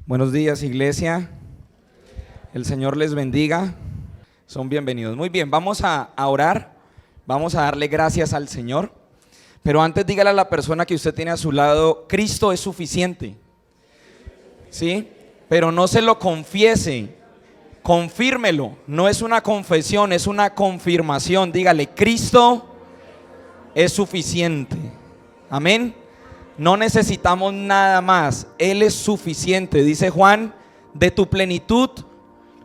Buenos días, iglesia. El Señor les bendiga. Son bienvenidos. Muy bien, vamos a orar. Vamos a darle gracias al Señor. Pero antes dígale a la persona que usted tiene a su lado: Cristo es suficiente. ¿Sí? Pero no se lo confiese, confírmelo. No es una confesión, es una confirmación. Dígale: Cristo es suficiente. Amén. No necesitamos nada más, Él es suficiente. Dice Juan: de tu plenitud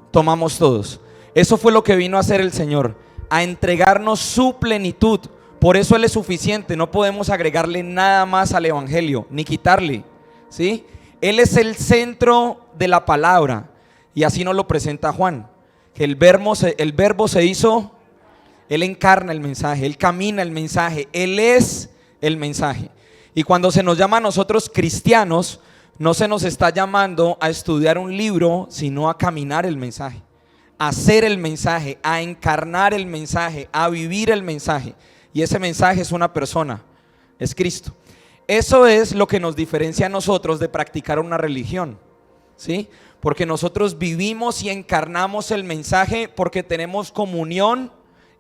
tomamos todos. Eso fue lo que vino a hacer el Señor, a entregarnos su plenitud. Por eso Él es suficiente. No podemos agregarle nada más al evangelio, ni quitarle, ¿sí? Él es el centro de la palabra. Y así nos lo presenta Juan, que el verbo se hizo. Él encarna el mensaje, Él camina el mensaje, Él es el mensaje. Y cuando se nos llama a nosotros cristianos, no se nos está llamando a estudiar un libro, sino a caminar el mensaje, a hacer el mensaje, a encarnar el mensaje, a vivir el mensaje. Y ese mensaje es una persona, es Cristo. Eso es lo que nos diferencia a nosotros de practicar una religión, ¿sí? Porque nosotros vivimos y encarnamos el mensaje porque tenemos comunión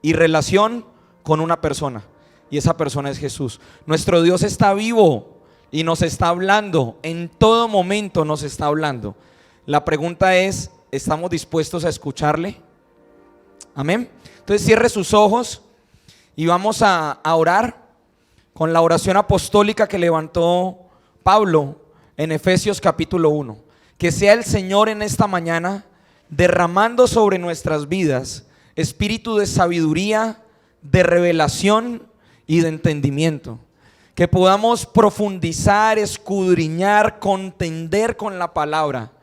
y relación con una persona. Y esa persona es Jesús. Nuestro Dios está vivo y nos está hablando. En todo momento nos está hablando. La pregunta es: ¿estamos dispuestos a escucharle? Amén. Entonces cierre sus ojos y vamos a orar con la oración apostólica que levantó Pablo en Efesios capítulo 1. Que sea el Señor en esta mañana derramando sobre nuestras vidas espíritu de sabiduría, de revelación y de entendimiento, que podamos profundizar, escudriñar, contender con la palabra,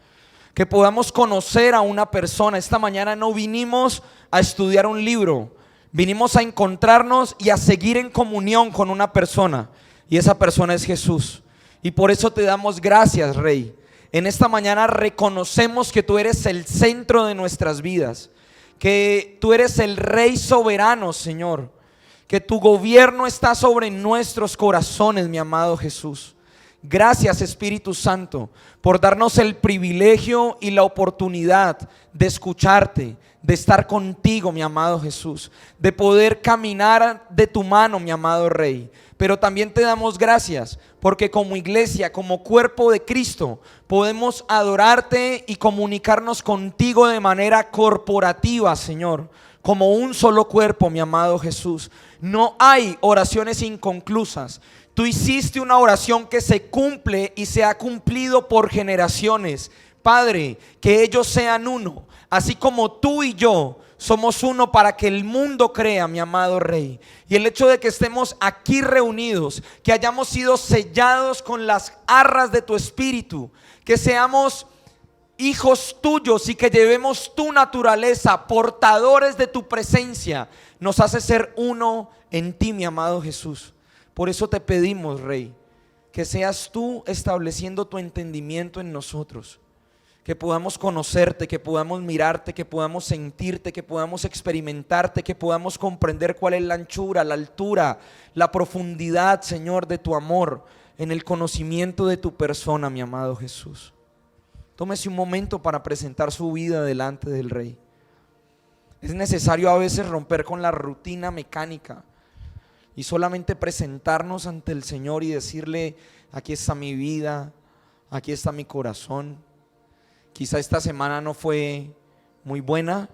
que podamos conocer a una persona. Esta mañana no vinimos a estudiar un libro, vinimos a encontrarnos y a seguir en comunión con una persona, y esa persona es Jesús. Y por eso te damos gracias, Rey. En esta mañana reconocemos que tú eres el centro de nuestras vidas, que tú eres el Rey soberano, Señor, que tu gobierno está sobre nuestros corazones, mi amado Jesús. Gracias, Espíritu Santo, por darnos el privilegio y la oportunidad de escucharte, de estar contigo, mi amado Jesús, de poder caminar de tu mano, mi amado Rey. Pero también te damos gracias porque como iglesia, como cuerpo de Cristo, podemos adorarte y comunicarnos contigo de manera corporativa, Señor, como un solo cuerpo, mi amado Jesús. No hay oraciones inconclusas. Tú hiciste una oración que se cumple y se ha cumplido por generaciones. Padre, que ellos sean uno, así como tú y yo somos uno, para que el mundo crea, mi amado Rey. Y el hecho de que estemos aquí reunidos, que hayamos sido sellados con las arras de tu Espíritu, que seamos hijos tuyos y que llevemos tu naturaleza, portadores de tu presencia, nos hace ser uno en ti, mi amado Jesús. Por eso te pedimos, Rey, que seas tú estableciendo tu entendimiento en nosotros, que podamos conocerte, que podamos mirarte, que podamos sentirte, que podamos experimentarte, que podamos comprender cuál es la anchura, la altura, la profundidad, Señor, de tu amor, en el conocimiento de tu persona, mi amado Jesús. Tómese un momento para presentar su vida delante del Rey. Es necesario a veces romper con la rutina mecánica y solamente presentarnos ante el Señor y decirle: aquí está mi vida, aquí está mi corazón. Quizá esta semana no fue muy buena,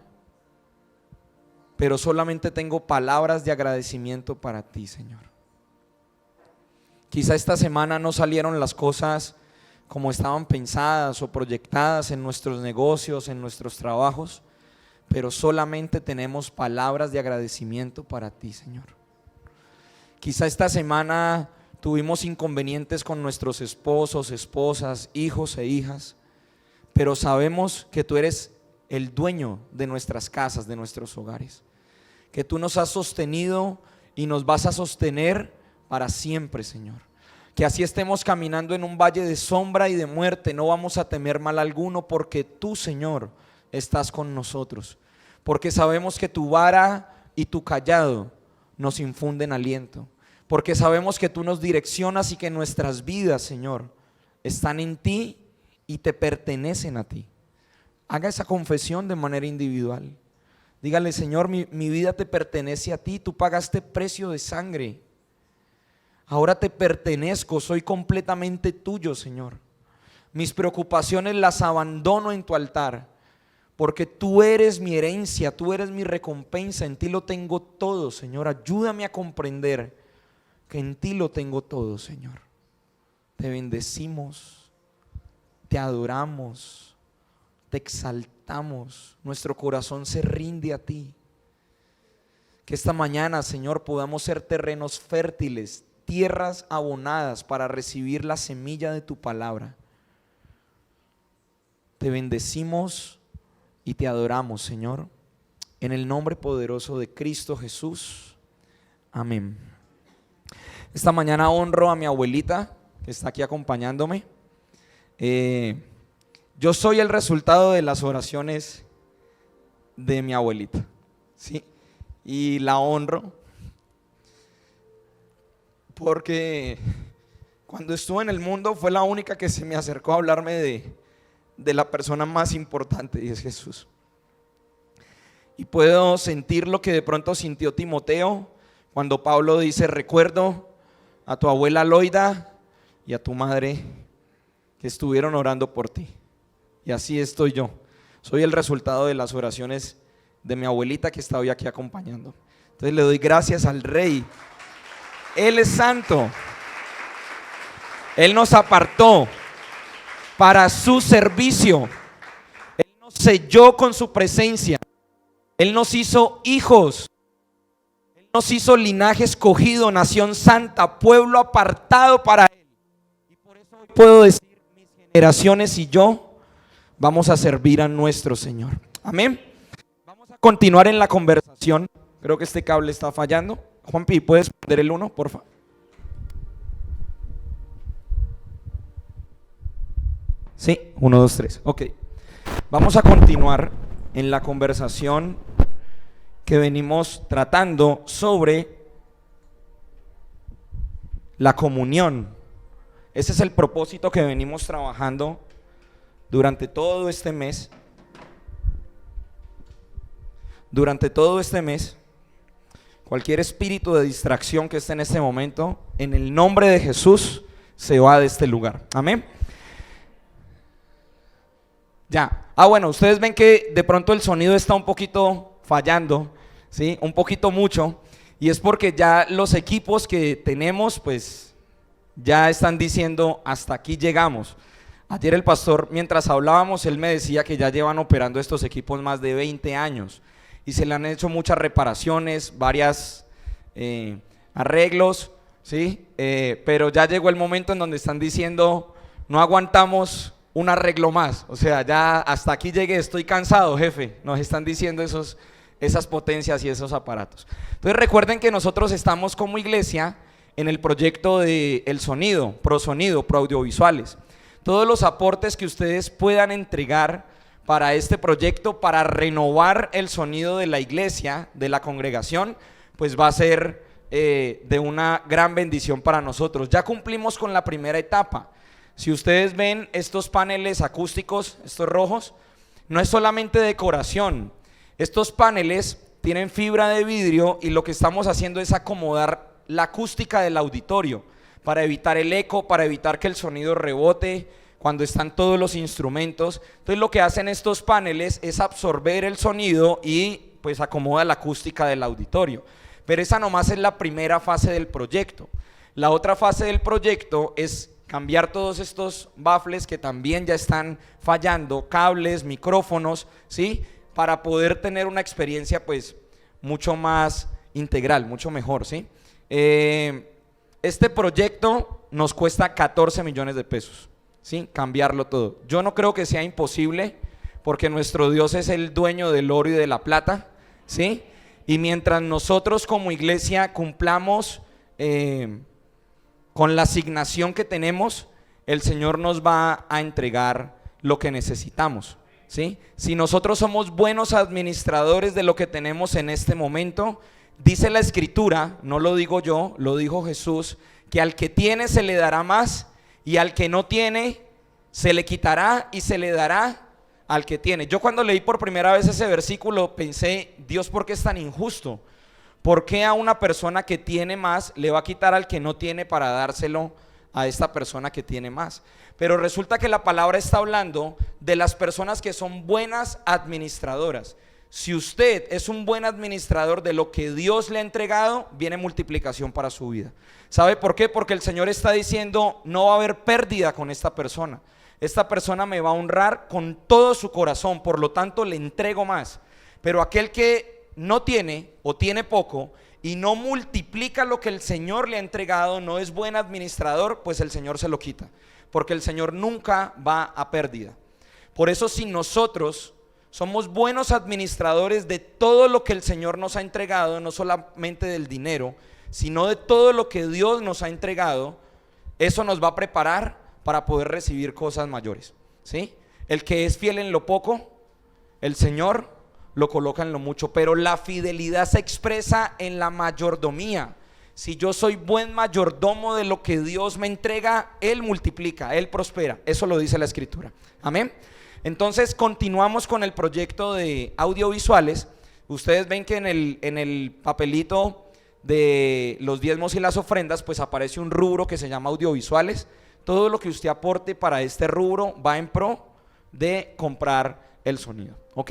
pero solamente tengo palabras de agradecimiento para ti, Señor. Quizá esta semana no salieron las cosas como estaban pensadas o proyectadas en nuestros negocios, en nuestros trabajos, pero solamente tenemos palabras de agradecimiento para ti, Señor. Quizá esta semana tuvimos inconvenientes con nuestros esposos, esposas, hijos e hijas, pero sabemos que tú eres el dueño de nuestras casas, de nuestros hogares, que tú nos has sostenido y nos vas a sostener para siempre, Señor. Que así estemos caminando en un valle de sombra y de muerte, no vamos a temer mal alguno, porque tú, Señor, estás con nosotros, porque sabemos que tu vara y tu cayado nos infunden aliento, porque sabemos que tú nos direccionas y que nuestras vidas, Señor, están en ti y te pertenecen a ti. Haga esa confesión de manera individual. Dígale: Señor, mi vida te pertenece a ti, tú pagaste precio de sangre. Ahora te pertenezco, soy completamente tuyo, Señor. Mis preocupaciones las abandono en tu altar, porque tú eres mi herencia, tú eres mi recompensa, en ti lo tengo todo, Señor. Ayúdame a comprender que en ti lo tengo todo, Señor. Te bendecimos, te adoramos, te exaltamos, nuestro corazón se rinde a ti. Que esta mañana, Señor, podamos ser terrenos fértiles, tierras abonadas para recibir la semilla de tu palabra. Te bendecimos y te adoramos, Señor, en el nombre poderoso de Cristo Jesús. Amén. Esta mañana honro a mi abuelita que está aquí acompañándome. Yo soy el resultado de las oraciones de mi abuelita, ¿sí? Y la honro porque cuando estuve en el mundo fue la única que se me acercó a hablarme de la persona más importante, y es Jesús. Y puedo sentir lo que de pronto sintió Timoteo cuando Pablo dice: recuerdo a tu abuela Loida y a tu madre que estuvieron orando por ti. Y así estoy yo. Soy el resultado de las oraciones de mi abuelita que está hoy aquí acompañando. Entonces le doy gracias al Rey. Él es santo. Él nos apartó para su servicio. Él nos selló con su presencia. Él nos hizo hijos. Él nos hizo linaje escogido, nación santa, pueblo apartado para Él. Y por eso hoy puedo decir: mis generaciones y yo vamos a servir a nuestro Señor. Amén. Vamos a continuar en la conversación. Creo que este cable está fallando. Juanpi, ¿puedes poner el 1, por favor? Sí, 1, 2, 3. Ok. Vamos a continuar en la conversación que venimos tratando sobre la comunión. Ese es el propósito que venimos trabajando durante todo este mes. Durante todo este mes, cualquier espíritu de distracción que esté en este momento, en el nombre de Jesús, se va de este lugar. Amén. Ya. Bueno, ustedes ven que de pronto el sonido está un poquito fallando, ¿sí? Un poquito mucho. Y es porque ya los equipos que tenemos, pues, ya están diciendo: hasta aquí llegamos. Ayer el pastor, mientras hablábamos, él me decía que ya llevan operando estos equipos más de 20 años. Y se le han hecho muchas reparaciones, varias arreglos, ¿sí? Pero ya llegó el momento en donde están diciendo: no aguantamos un arreglo más, o sea, ya hasta aquí llegué, estoy cansado, jefe. Nos están diciendo esas potencias y esos aparatos. Entonces recuerden que nosotros estamos como iglesia en el proyecto de el sonido, pro audiovisuales. Todos los aportes que ustedes puedan entregar para este proyecto, para renovar el sonido de la iglesia, de la congregación, pues va a ser de una gran bendición para nosotros. Ya cumplimos con la primera etapa. Si ustedes ven estos paneles acústicos, estos rojos, no es solamente decoración. Estos paneles tienen fibra de vidrio y lo que estamos haciendo es acomodar la acústica del auditorio para evitar el eco, para evitar que el sonido rebote cuando están todos los instrumentos. Entonces lo que hacen estos paneles es absorber el sonido y pues acomoda la acústica del auditorio. Pero esa nomás es la primera fase del proyecto. La otra fase del proyecto es cambiar todos estos baffles que también ya están fallando, cables, micrófonos, ¿sí? Para poder tener una experiencia pues mucho más integral, mucho mejor, ¿sí? Este proyecto nos cuesta 14 millones de pesos, ¿sí? Cambiarlo todo. Yo no creo que sea imposible, porque nuestro Dios es el dueño del oro y de la plata, ¿sí? Y mientras nosotros como iglesia cumplamos con la asignación que tenemos, el Señor nos va a entregar lo que necesitamos, ¿sí? Si nosotros somos buenos administradores de lo que tenemos en este momento, dice la Escritura, no lo digo yo, lo dijo Jesús, que al que tiene se le dará más y al que no tiene se le quitará y se le dará al que tiene. Yo cuando leí por primera vez ese versículo pensé, Dios, ¿por qué es tan injusto? ¿Por qué a una persona que tiene más le va a quitar al que no tiene para dárselo a esta persona que tiene más? Pero resulta que la palabra está hablando de las personas que son buenas administradoras. Si usted es un buen administrador de lo que Dios le ha entregado, viene multiplicación para su vida. ¿Sabe por qué? Porque el Señor está diciendo, no va a haber pérdida con esta persona. Esta persona me va a honrar con todo su corazón, por lo tanto le entrego más. Pero aquel que no tiene o tiene poco y no multiplica lo que el Señor le ha entregado, no es buen administrador, pues el Señor se lo quita. Porque el Señor nunca va a pérdida. Por eso si nosotros somos buenos administradores de todo lo que el Señor nos ha entregado, no solamente del dinero, sino de todo lo que Dios nos ha entregado, eso nos va a preparar para poder recibir cosas mayores, ¿sí? El que es fiel en lo poco, el Señor lo coloca en lo mucho, pero la fidelidad se expresa en la mayordomía. Si yo soy buen mayordomo de lo que Dios me entrega, Él multiplica, Él prospera. Eso lo dice la Escritura. Amén. Entonces continuamos con el proyecto de audiovisuales. Ustedes ven que en el papelito de los diezmos y las ofrendas, pues aparece un rubro que se llama audiovisuales. Todo lo que usted aporte para este rubro va en pro de comprar el sonido, ¿ok?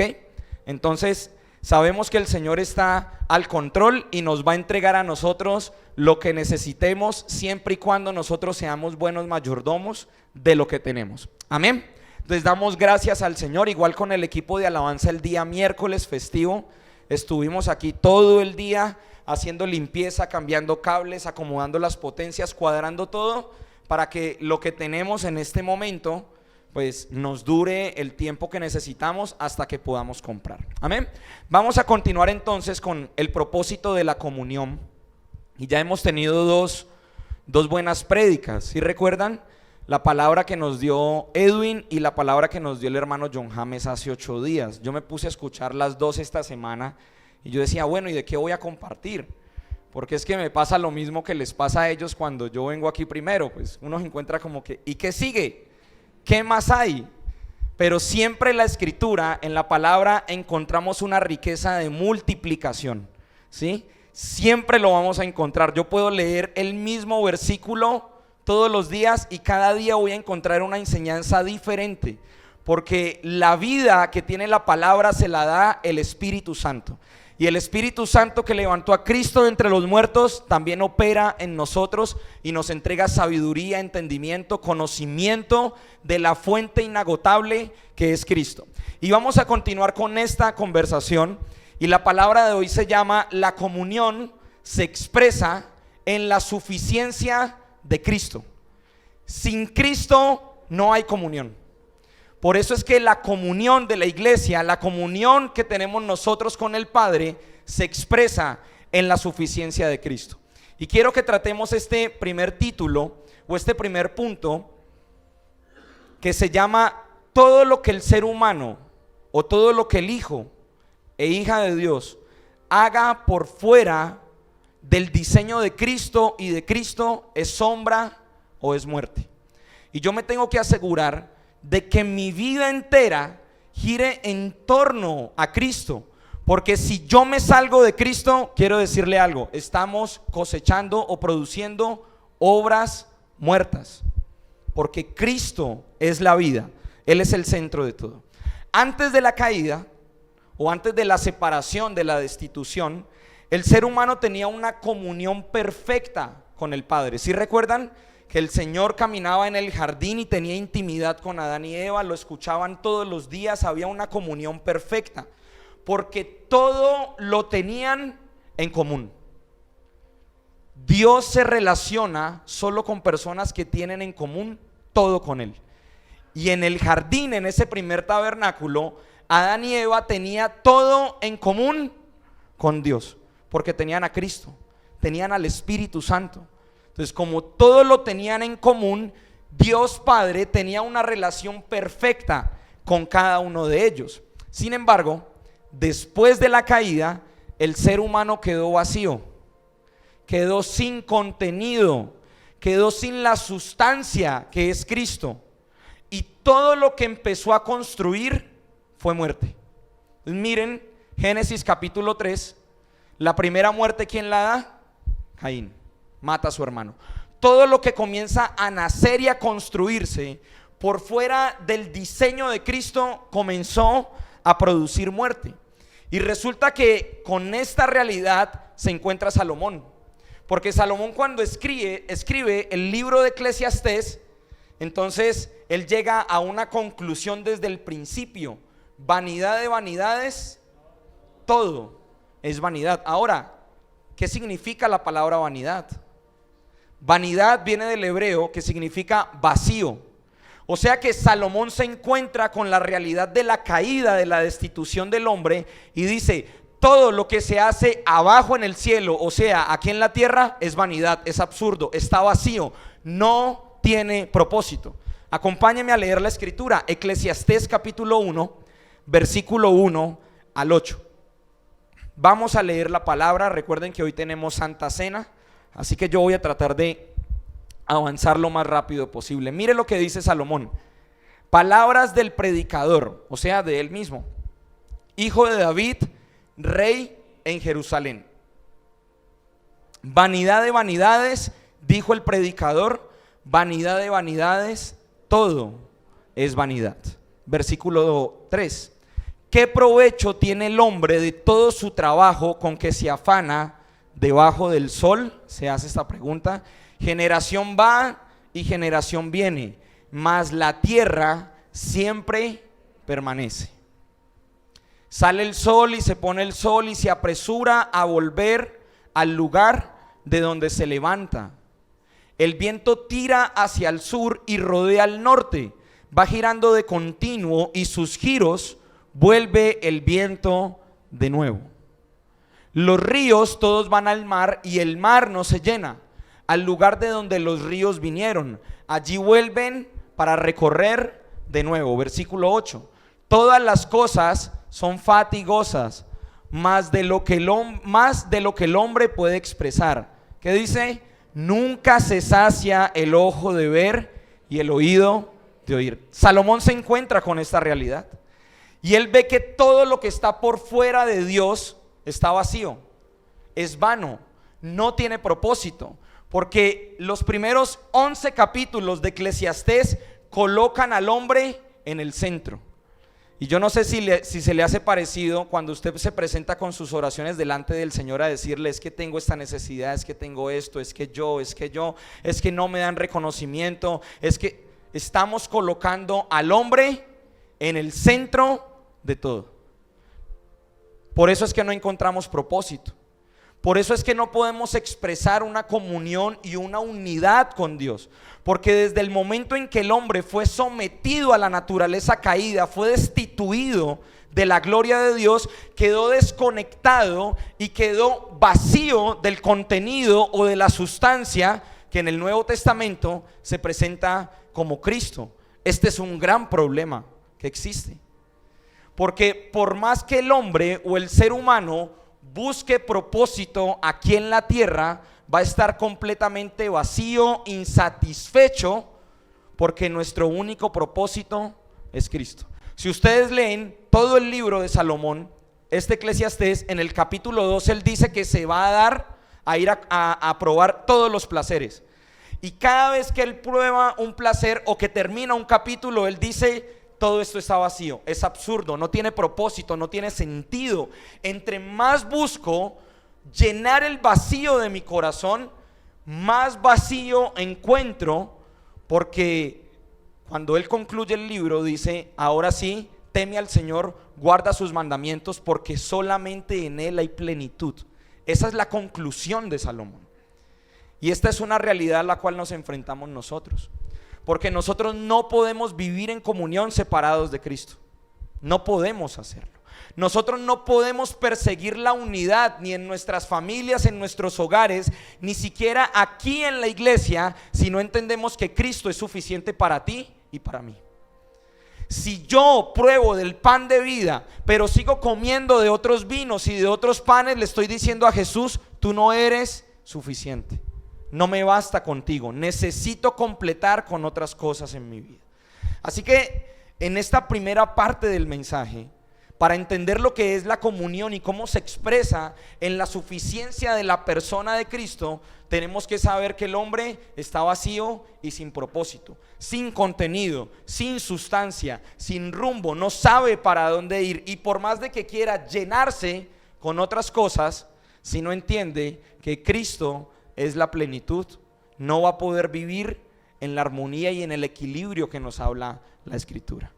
Entonces sabemos que el Señor está al control y nos va a entregar a nosotros lo que necesitemos, siempre y cuando nosotros seamos buenos mayordomos de lo que tenemos. Amén. Entonces damos gracias al Señor, igual con el equipo de alabanza el día miércoles festivo. Estuvimos aquí todo el día haciendo limpieza, cambiando cables, acomodando las potencias, cuadrando todo para que lo que tenemos en este momento pues nos dure el tiempo que necesitamos hasta que podamos comprar. Amén. Vamos a continuar entonces con el propósito de la comunión. Y ya hemos tenido dos buenas prédicas. ¿Sí recuerdan? La palabra que nos dio Edwin y la palabra que nos dio el hermano John James hace 8 días. Yo me puse a escuchar las dos esta semana y yo decía, bueno, ¿y de qué voy a compartir? Porque es que me pasa lo mismo que les pasa a ellos cuando yo vengo aquí primero. Pues uno se encuentra como que, ¿y qué sigue? ¿Qué más hay? Pero siempre en la Escritura, en la palabra, encontramos una riqueza de multiplicación, ¿sí? Siempre lo vamos a encontrar. Yo puedo leer el mismo versículo todos los días y cada día voy a encontrar una enseñanza diferente, porque la vida que tiene la palabra se la da el Espíritu Santo. Y el Espíritu Santo que levantó a Cristo de entre los muertos también opera en nosotros y nos entrega sabiduría, entendimiento, conocimiento de la fuente inagotable que es Cristo. Y vamos a continuar con esta conversación y la palabra de hoy se llama: la comunión se expresa en la suficiencia de Cristo. Sin Cristo no hay comunión. Por eso es que la comunión de la iglesia, la comunión que tenemos nosotros con el Padre, se expresa en la suficiencia de Cristo. Y quiero que tratemos este primer título o este primer punto, que se llama: todo lo que el ser humano o todo lo que el hijo e hija de Dios haga por fuera del diseño de Cristo y de Cristo es sombra o es muerte. Y yo me tengo que asegurar de que mi vida entera gire en torno a Cristo, porque si yo me salgo de Cristo, quiero decirle algo: estamos cosechando o produciendo obras muertas, porque Cristo es la vida, Él es el centro de todo. Antes de la caída o antes de la separación, de la destitución, el ser humano tenía una comunión perfecta con el Padre. ¿Sí recuerdan que el Señor caminaba en el jardín y tenía intimidad con Adán y Eva? Lo escuchaban todos los días, había una comunión perfecta, porque todo lo tenían en común. Dios se relaciona solo con personas que tienen en común todo con Él. Y en el jardín, en ese primer tabernáculo, Adán y Eva tenían todo en común con Dios, porque tenían a Cristo, tenían al Espíritu Santo. Entonces, como todo lo tenían en común, Dios Padre tenía una relación perfecta con cada uno de ellos. Sin embargo, después de la caída, el ser humano quedó vacío, quedó sin contenido, quedó sin la sustancia que es Cristo. y todo lo que empezó a construir fue muerte. Entonces, miren Génesis capítulo 3, la primera muerte, ¿quién la da? Caín, mata a su hermano. Todo lo que comienza a nacer y a construirse por fuera del diseño de Cristo comenzó a producir muerte. Y resulta que con esta realidad se encuentra Salomón, porque Salomón, cuando escribe el libro de Eclesiastés, entonces él llega a una conclusión desde el principio: vanidad de vanidades, todo es vanidad. Ahora, ¿qué significa la palabra vanidad? Vanidad viene del hebreo, que significa vacío. O sea que Salomón se encuentra con la realidad de la caída, de la destitución del hombre, y dice: todo lo que se hace abajo en el cielo, o sea, aquí en la tierra, es vanidad, es absurdo, está vacío, no tiene propósito. Acompáñenme a leer la escritura, Eclesiastés capítulo 1, versículo 1 al 8. Vamos a leer la palabra. Recuerden que hoy tenemos Santa Cena, así que yo voy a tratar de avanzar lo más rápido posible. Mire lo que dice Salomón: palabras del predicador, o sea, de él mismo, hijo de David, rey en Jerusalén. Vanidad de vanidades, dijo el predicador, vanidad de vanidades, todo es vanidad. Versículo 3: ¿qué provecho tiene el hombre de todo su trabajo con que se afana debajo del sol? Se hace esta pregunta. Generación va y generación viene, mas la tierra siempre permanece. Sale el sol y se pone el sol y se apresura a volver al lugar de donde se levanta. El viento tira hacia el sur y rodea al norte, va girando de continuo y sus giros vuelve el viento de nuevo. Los ríos todos van al mar y el mar no se llena. Al lugar de donde los ríos vinieron, allí vuelven para recorrer de nuevo. Versículo 8: todas las cosas son fatigosas, más de lo que el hombre puede expresar. ¿Qué dice? Nunca se sacia el ojo de ver y el oído de oír. Salomón se encuentra con esta realidad y él ve que todo lo que está por fuera de Dios está vacío, es vano, no tiene propósito. Porque los primeros 11 capítulos de Eclesiastés colocan al hombre en el centro. Y yo no sé si se le hace parecido cuando usted se presenta con sus oraciones delante del Señor a decirle: es que tengo esta necesidad, es que tengo esto, es que no me dan reconocimiento. Es que estamos colocando al hombre en el centro de todo. Por eso es que no encontramos propósito. Por eso es que no podemos expresar una comunión y una unidad con Dios. Porque desde el momento en que el hombre fue sometido a la naturaleza caída, fue destituido de la gloria de Dios, quedó desconectado y quedó vacío del contenido o de la sustancia que en el Nuevo Testamento se presenta como Cristo. Este es un gran problema que existe. Porque por más que el hombre o el ser humano busque propósito aquí en la tierra, va a estar completamente vacío, insatisfecho, porque nuestro único propósito es Cristo. Si ustedes leen todo el libro de Salomón, este Eclesiastés, en el capítulo 2 él dice que se va a ir a probar todos los placeres. Y cada vez que él prueba un placer o que termina un capítulo, él dice: todo esto está vacío, es absurdo, no tiene propósito, no tiene sentido. Entre más busco llenar el vacío de mi corazón, más vacío encuentro. Porque cuando él concluye el libro dice: ahora sí, teme al Señor, guarda sus mandamientos, porque solamente en él hay plenitud. Esa es la conclusión de Salomón. Y esta es una realidad a la cual nos enfrentamos nosotros. Porque nosotros no podemos vivir en comunión separados de Cristo. No podemos hacerlo. Nosotros no podemos perseguir la unidad ni en nuestras familias, en nuestros hogares, ni siquiera aquí en la iglesia, si no entendemos que Cristo es suficiente para ti y para mí. Si yo pruebo del pan de vida, pero sigo comiendo de otros vinos y de otros panes, le estoy diciendo a Jesús: tú no eres suficiente. No me basta contigo, necesito completar con otras cosas en mi vida. Así que en esta primera parte del mensaje, para entender lo que es la comunión y cómo se expresa en la suficiencia de la persona de Cristo, tenemos que saber que el hombre está vacío y sin propósito, sin contenido, sin sustancia, sin rumbo, no sabe para dónde ir, y por más de que quiera llenarse con otras cosas, si no entiende que Cristo es la plenitud, no va a poder vivir en la armonía y en el equilibrio que nos habla la Escritura.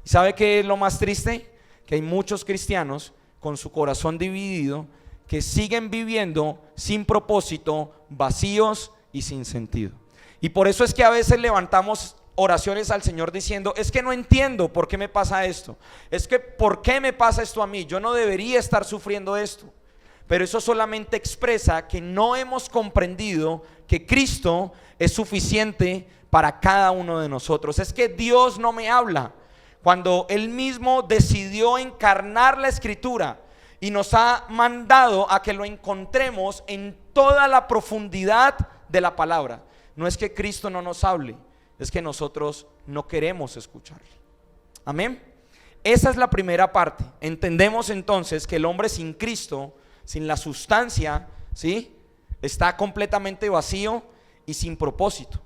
¿Y sabe qué es lo más triste? Que hay muchos cristianos con su corazón dividido que siguen viviendo sin propósito, vacíos y sin sentido. Y por eso es que a veces levantamos oraciones al Señor diciendo: es que no entiendo por qué me pasa esto, es que por qué me pasa esto a mí, yo no debería estar sufriendo esto. Pero eso solamente expresa que no hemos comprendido que Cristo es suficiente para cada uno de nosotros. Es que Dios no me habla cuando Él mismo decidió encarnar la Escritura y nos ha mandado a que lo encontremos en toda la profundidad de la palabra. No es que Cristo no nos hable, es que nosotros no queremos escucharle. Amén. Esa es la primera parte. Entendemos entonces que el hombre sin Cristo, sin la sustancia, ¿sí?, está completamente vacío y sin propósito.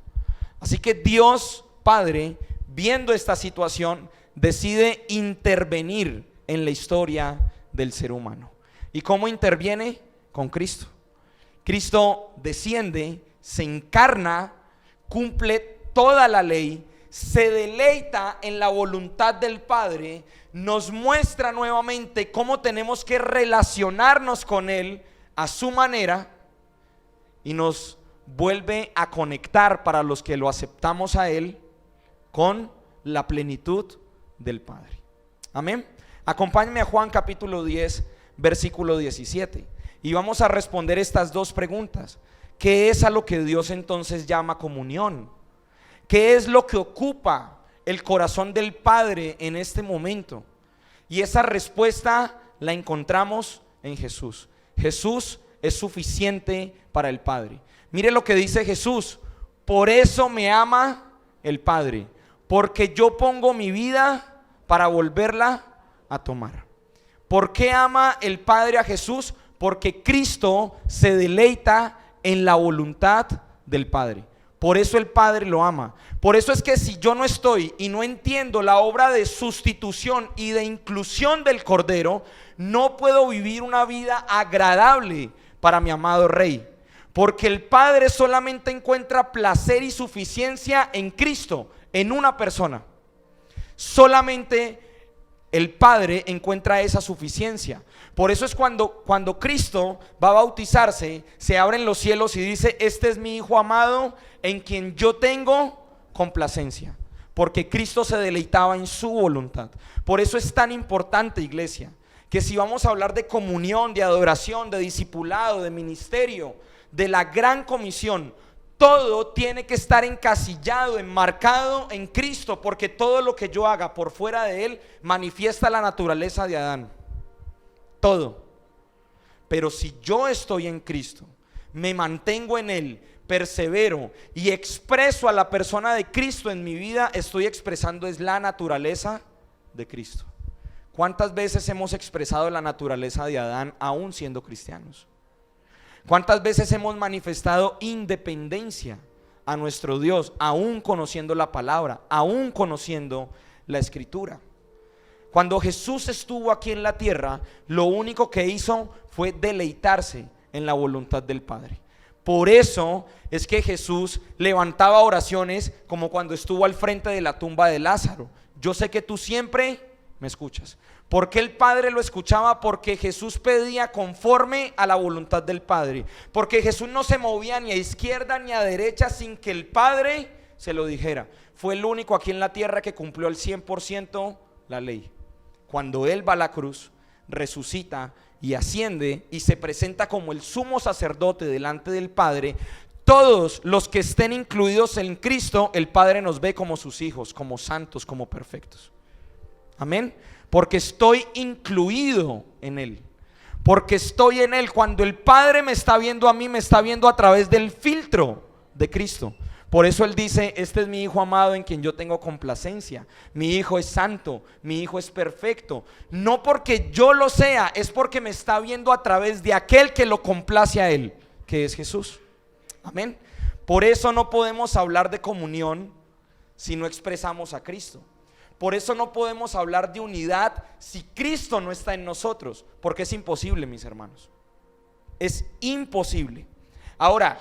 Así que Dios Padre, viendo esta situación, decide intervenir en la historia del ser humano. ¿Y cómo interviene? Con Cristo. Cristo desciende, se encarna, cumple toda la ley, se deleita en la voluntad del Padre, nos muestra nuevamente cómo tenemos que relacionarnos con Él a su manera y nos vuelve a conectar, para los que lo aceptamos a Él, con la plenitud del Padre. Amén. Acompáñenme a Juan capítulo 10, versículo 17, y vamos a responder estas dos preguntas. ¿Qué es a lo que Dios entonces llama comunión? ¿Qué es lo que ocupa el corazón del Padre en este momento? Y esa respuesta la encontramos en Jesús. Jesús es suficiente para el Padre. Mire lo que dice Jesús: por eso me ama el Padre, porque yo pongo mi vida para volverla a tomar. ¿Por qué ama el Padre a Jesús? Porque Cristo se deleita en la voluntad del Padre. Por eso el Padre lo ama. Por eso es que si yo no estoy y no entiendo la obra de sustitución y de inclusión del Cordero, no puedo vivir una vida agradable para mi amado Rey. Porque el Padre solamente encuentra placer y suficiencia en Cristo, en una persona. Solamente el Padre encuentra esa suficiencia. Por eso es cuando Cristo va a bautizarse, se abren los cielos y dice: este es mi Hijo amado, en quien yo tengo complacencia. Porque Cristo se deleitaba en su voluntad. Por eso es tan importante, iglesia, que si vamos a hablar de comunión, de adoración, de discipulado, de ministerio, de la gran comisión, todo tiene que estar encasillado, enmarcado en Cristo, porque todo lo que yo haga por fuera de Él manifiesta la naturaleza de Adán. Todo. Pero si yo estoy en Cristo, me mantengo en Él, persevero y expreso a la persona de Cristo en mi vida, estoy expresando es la naturaleza de Cristo. ¿Cuántas veces hemos expresado la naturaleza de Adán aún siendo cristianos? ¿Cuántas veces hemos manifestado independencia a nuestro Dios, aún conociendo la palabra, aún conociendo la Escritura? Cuando Jesús estuvo aquí en la tierra, lo único que hizo fue deleitarse en la voluntad del Padre. Por eso es que Jesús levantaba oraciones como cuando estuvo al frente de la tumba de Lázaro: yo sé que tú siempre me escuchas. ¿Por qué el Padre lo escuchaba? Porque Jesús pedía conforme a la voluntad del Padre. Porque Jesús no se movía ni a izquierda ni a derecha sin que el Padre se lo dijera. Fue el único aquí en la tierra que cumplió al 100% la ley. Cuando Él va a la cruz, resucita y asciende y se presenta como el sumo sacerdote delante del Padre, todos los que estén incluidos en Cristo, el Padre nos ve como sus hijos, como santos, como perfectos. Amén. Porque estoy incluido en Él. Porque estoy en Él. Cuando el Padre me está viendo a mí, me está viendo a través del filtro de Cristo. Por eso Él dice: este es mi Hijo amado en quien yo tengo complacencia. Mi Hijo es santo, mi Hijo es perfecto. No porque yo lo sea, es porque me está viendo a través de aquel que lo complace a Él, que es Jesús. Amén. Por eso no podemos hablar de comunión si no expresamos a Cristo. Por eso no podemos hablar de unidad si Cristo no está en nosotros, porque es imposible, mis hermanos. Es imposible. Ahora,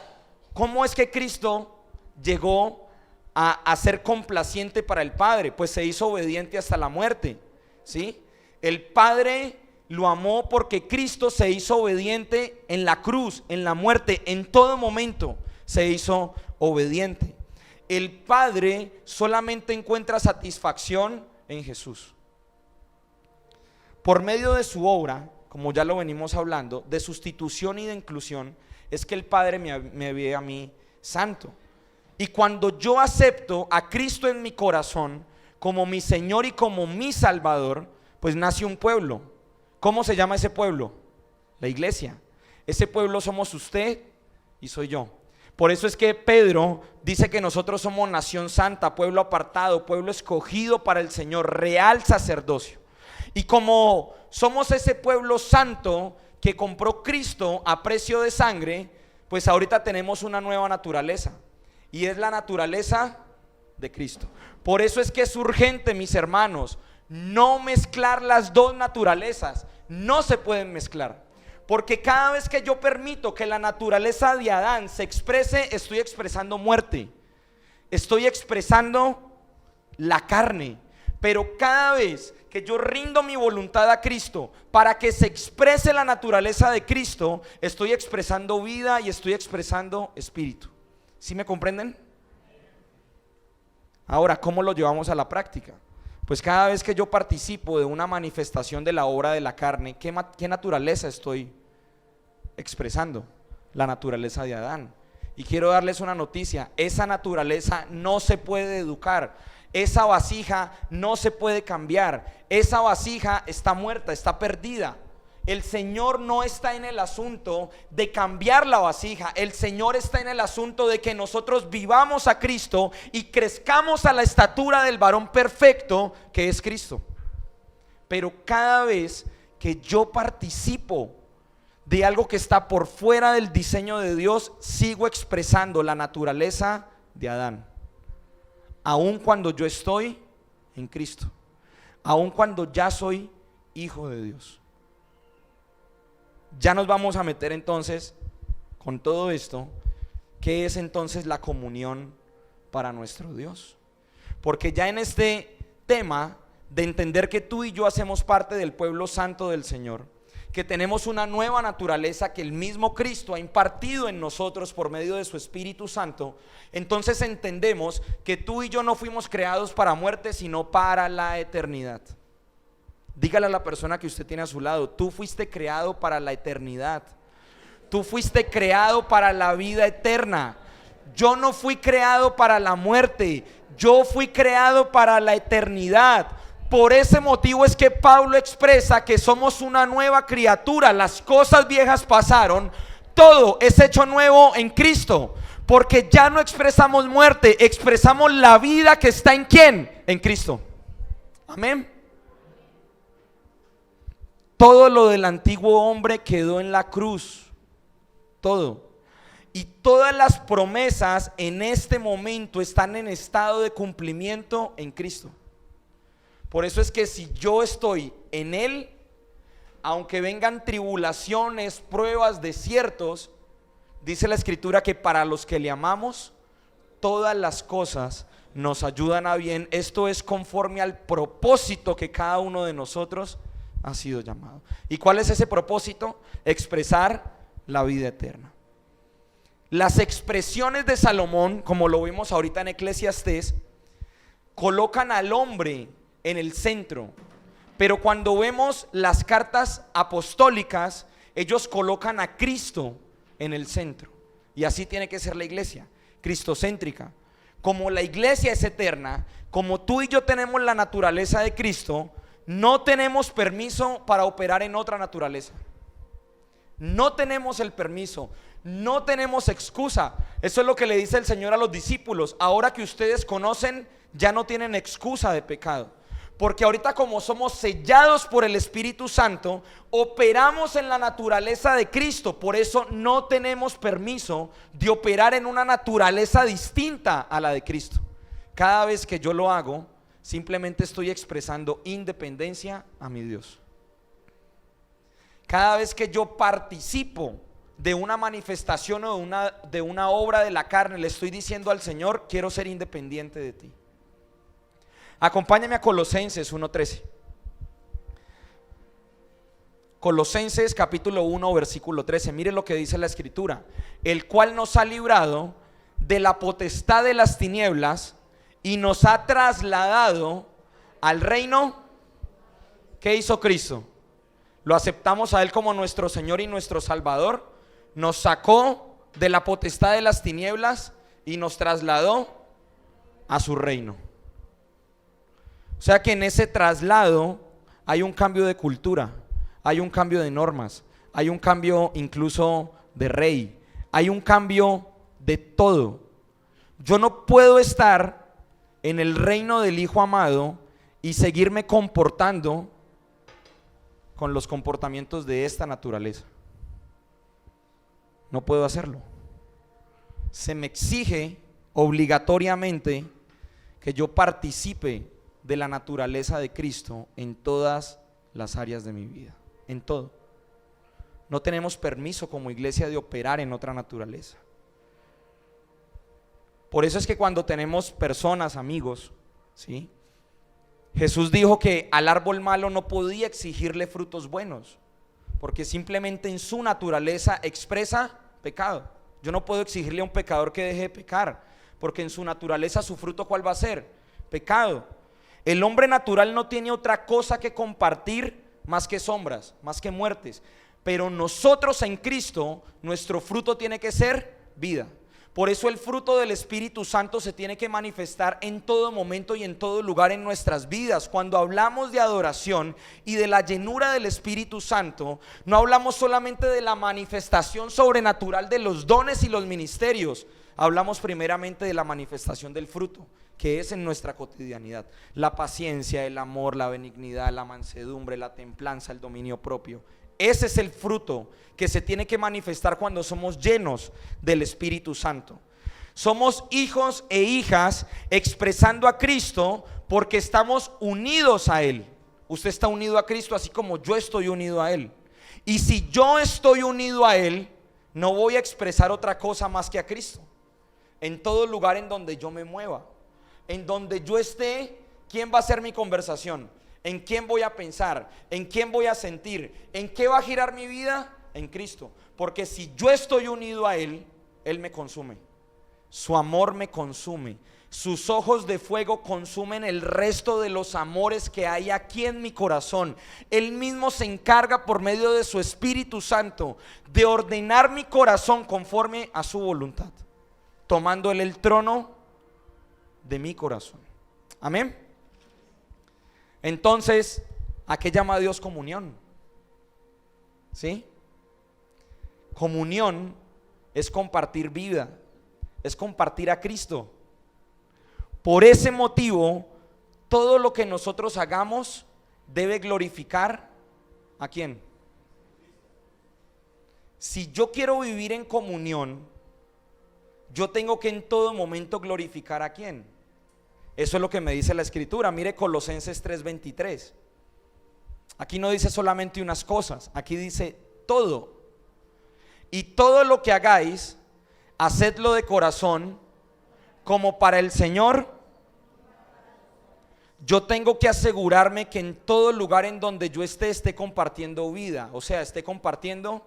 ¿cómo es que Cristo llegó a ser complaciente para el Padre? Pues se hizo obediente hasta la muerte, ¿sí? El Padre lo amó porque Cristo se hizo obediente en la cruz, en la muerte, en todo momento se hizo obediente. El Padre solamente encuentra satisfacción en Jesús. Por medio de su obra, como ya lo venimos hablando, de sustitución y de inclusión, es que el Padre me ve a mí santo. Y cuando yo acepto a Cristo en mi corazón como mi Señor y como mi Salvador, pues nace un pueblo. ¿Cómo se llama ese pueblo? La iglesia. Ese pueblo somos usted y soy yo. Por eso es que Pedro dice que nosotros somos nación santa, pueblo apartado, pueblo escogido para el Señor, real sacerdocio. Y como somos ese pueblo santo que compró Cristo a precio de sangre, pues ahorita tenemos una nueva naturaleza, y es la naturaleza de Cristo. Por eso es que es urgente, mis hermanos, no mezclar las dos naturalezas. No se pueden mezclar. Porque cada vez que yo permito que la naturaleza de Adán se exprese, estoy expresando muerte, estoy expresando la carne. Pero cada vez que yo rindo mi voluntad a Cristo para que se exprese la naturaleza de Cristo, estoy expresando vida y estoy expresando espíritu. ¿Sí me comprenden? Ahora, ¿cómo lo llevamos a la práctica? Pues cada vez que yo participo de una manifestación de la obra de la carne, ¿qué naturaleza estoy expresando? La naturaleza de Adán. Y quiero darles una noticia: esa naturaleza no se puede educar, esa vasija no se puede cambiar, esa vasija está muerta, está perdida. El Señor no está en el asunto de cambiar la vasija. El Señor está en el asunto de que nosotros vivamos a Cristo y crezcamos a la estatura del varón perfecto que es Cristo. Pero cada vez que yo participo de algo que está por fuera del diseño de Dios, sigo expresando la naturaleza de Adán, aun cuando yo estoy en Cristo, aun cuando ya soy hijo de Dios. Ya nos vamos a meter entonces con todo esto. ¿Qué es entonces la comunión para nuestro Dios? Porque ya en este tema de entender que tú y yo hacemos parte del pueblo santo del Señor, que tenemos una nueva naturaleza que el mismo Cristo ha impartido en nosotros por medio de su Espíritu Santo, entonces entendemos que tú y yo no fuimos creados para muerte, sino para la eternidad. Dígale a la persona que usted tiene a su lado: tú fuiste creado para la eternidad. Tú fuiste creado para la vida eterna. Yo no fui creado para la muerte, yo fui creado para la eternidad. Por ese motivo es que Pablo expresa que somos una nueva criatura. Las cosas viejas pasaron, todo es hecho nuevo en Cristo. Porque ya no expresamos muerte, expresamos la vida que está en ¿quién? En Cristo. Amén. Todo lo del antiguo hombre quedó en la cruz, todo. Y todas las promesas en este momento están en estado de cumplimiento en Cristo. Por eso es que si yo estoy en Él, aunque vengan tribulaciones, pruebas, desiertos, dice la Escritura que para los que le amamos, todas las cosas nos ayudan a bien. Esto es conforme al propósito que cada uno de nosotros ha sido llamado. ¿Y cuál es ese propósito? Expresar la vida eterna. Las expresiones de Salomón, como lo vimos ahorita en Eclesiastés, colocan al hombre en el centro. Pero cuando vemos las cartas apostólicas, ellos colocan a Cristo en el centro. Y así tiene que ser la iglesia, cristocéntrica. Como la iglesia es eterna, como tú y yo tenemos la naturaleza de Cristo, no tenemos permiso para operar en otra naturaleza. No tenemos el permiso, no tenemos excusa. Eso es lo que le dice el Señor a los discípulos. Ahora que ustedes conocen, ya no tienen excusa de pecado. Porque ahorita, como somos sellados por el Espíritu Santo, operamos en la naturaleza de Cristo. Por eso no tenemos permiso de operar en una naturaleza distinta a la de Cristo. Cada vez que yo lo hago, simplemente estoy expresando independencia a mi Dios. Cada vez que yo participo de una manifestación o de una obra de la carne, le estoy diciendo al Señor: quiero ser independiente de ti. Acompáñame a Colosenses 1:13. Colosenses capítulo 1 versículo 13. Mire lo que dice la escritura: el cual nos ha librado de la potestad de las tinieblas y nos ha trasladado al reino. ¿Qué hizo Cristo? Lo aceptamos a Él como nuestro Señor y nuestro Salvador. Nos sacó de la potestad de las tinieblas y nos trasladó a su reino. O sea que en ese traslado hay un cambio de cultura, hay un cambio de normas, hay un cambio incluso de rey, hay un cambio de todo. Yo no puedo estar en el reino del Hijo amado y seguirme comportando con los comportamientos de esta naturaleza. No puedo hacerlo. Se me exige obligatoriamente que yo participe de la naturaleza de Cristo en todas las áreas de mi vida, en todo. No tenemos permiso como iglesia de operar en otra naturaleza. Por eso es que cuando tenemos personas, amigos, ¿sí? Jesús dijo que al árbol malo no podía exigirle frutos buenos, porque simplemente en su naturaleza expresa pecado. Yo no puedo exigirle a un pecador que deje de pecar, porque en su naturaleza su fruto, ¿cuál va a ser? Pecado. El hombre natural no tiene otra cosa que compartir más que sombras, más que muertes. Pero nosotros en Cristo, nuestro fruto tiene que ser vida. Por eso el fruto del Espíritu Santo se tiene que manifestar en todo momento y en todo lugar en nuestras vidas. Cuando hablamos de adoración y de la llenura del Espíritu Santo, no hablamos solamente de la manifestación sobrenatural de los dones y los ministerios. Hablamos primeramente de la manifestación del fruto, que es en nuestra cotidianidad: la paciencia, el amor, la benignidad, la mansedumbre, la templanza, el dominio propio. Ese es el fruto que se tiene que manifestar cuando somos llenos del Espíritu Santo. Somos hijos e hijas expresando a Cristo porque estamos unidos a Él. Usted está unido a Cristo así como yo estoy unido a Él. Y si yo estoy unido a Él, no voy a expresar otra cosa más que a Cristo. En todo lugar en donde yo me mueva, en donde yo esté, ¿quién va a ser mi conversación? ¿En quién voy a pensar? ¿En quién voy a sentir? ¿En qué va a girar mi vida? En Cristo. Porque si yo estoy unido a Él, Él me consume. Su amor me consume. Sus ojos de fuego consumen el resto de los amores que hay aquí en mi corazón. Él mismo se encarga por medio de su Espíritu Santo de ordenar mi corazón conforme a su voluntad, tomando Él el trono de mi corazón. Amén. Entonces, ¿a qué llama Dios comunión? ¿Sí? Comunión es compartir vida, es compartir a Cristo. Por ese motivo, todo lo que nosotros hagamos debe glorificar ¿a quién? Si yo quiero vivir en comunión, yo tengo que en todo momento glorificar ¿a quién? Eso es lo que me dice la escritura. Mire Colosenses 3:23. Aquí no dice solamente unas cosas, aquí dice todo. Y todo lo que hagáis, hacedlo de corazón, como para el Señor. Yo tengo que asegurarme que en todo lugar en donde yo esté compartiendo vida, o sea, esté compartiendo.